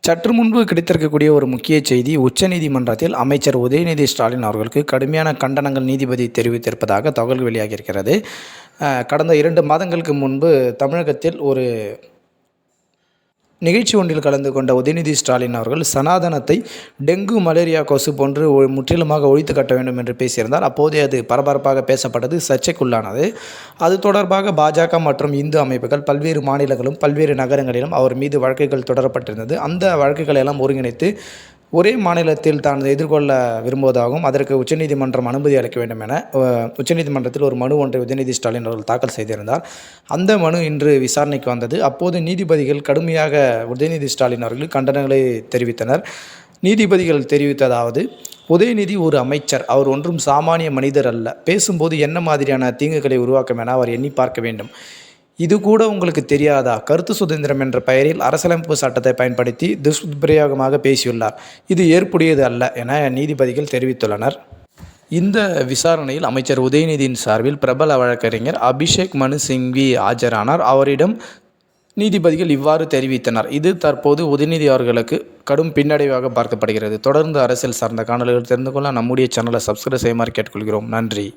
சற்று முன்பு கிடைத்திருக்கக்கூடிய ஒரு முக்கிய செய்தி, உச்சநீதிமன்றத்தில் அமைச்சர் உதயநிதி ஸ்டாலின் அவர்களுக்கு கடுமையான கண்டனங்கள் நீதிபதி தெரிவித்திருப்பதாக தகவல் வெளியாகியிருக்கிறது. கடந்த 2 மாதங்களுக்கு முன்பு தமிழகத்தில் ஒரு நிகழ்ச்சி ஒன்றில் கலந்து கொண்ட உதயநிதி ஸ்டாலின் அவர்கள் சனாதனத்தை டெங்கு, மலேரியா கொசு போன்று முற்றிலுமாக ஒழித்து கட்ட வேண்டும் என்று பேசியிருந்தார். அப்போதே அது பரபரப்பாக பேசப்பட்டது, சர்ச்சைக்குள்ளானது. அது தொடர்பாக பாஜக மற்றும் இந்து அமைப்புகள் பல்வேறு மாநிலங்களும் பல்வேறு நகரங்களிலும் அவர் மீது வழக்குகள் தொடரப்பட்டிருந்தது. அந்த வழக்குகளை எல்லாம் ஒருங்கிணைத்து ஒரே மாநிலத்தில் தான் எதிர்கொள்ள விரும்புவதாகவும் அதற்கு உச்சநீதிமன்றம் அனுமதி அளிக்க வேண்டும் என உச்சநீதிமன்றத்தில் ஒரு மனு ஒன்றை உதயநிதி ஸ்டாலின் அவர்கள் தாக்கல் செய்திருந்தார். அந்த மனு இன்று விசாரணைக்கு வந்தது. அப்போது நீதிபதிகள் கடுமையாக உதயநிதி ஸ்டாலின் அவர்கள் கண்டனங்களை தெரிவித்தனர். நீதிபதிகள் தெரிவித்ததாவது: உதயநிதி ஒரு அமைச்சர், அவர் ஒன்றும் சாமானிய மனிதர் அல்ல. பேசும்போது என்ன மாதிரியான தீங்குகளை உருவாக்கும் என அவர் எண்ணி பார்க்க வேண்டும். இது கூட உங்களுக்கு தெரியாதா? கருத்து சுதந்திரம் என்ற பெயரில் அரசியலமைப்பு சட்டத்தை பயன்படுத்தி துஷ்பிரயோகமாக பேசியுள்ளார். இது ஏற்புடையது அல்ல என நீதிபதிகள் தெரிவித்துள்ளனர். இந்த விசாரணையில் அமைச்சர் உதயநிதியின் சார்பில் பிரபல வழக்கறிஞர் அபிஷேக் மனு சிங்வி ஆஜரானார். அவரிடம் நீதிபதிகள் இவ்வாறு தெரிவித்தனர். இது தற்போது உதயநிதி அவர்களுக்கு கடும் பின்னடைவாக பார்க்கப்படுகிறது. தொடர்ந்து அரசியல் சார்ந்த காணொலிகள் தெரிந்து கொள்ள நம்முடைய சேனலை சப்ஸ்கிரைப் செய்யுமாறு கேட்டுக்கொள்கிறோம். நன்றி.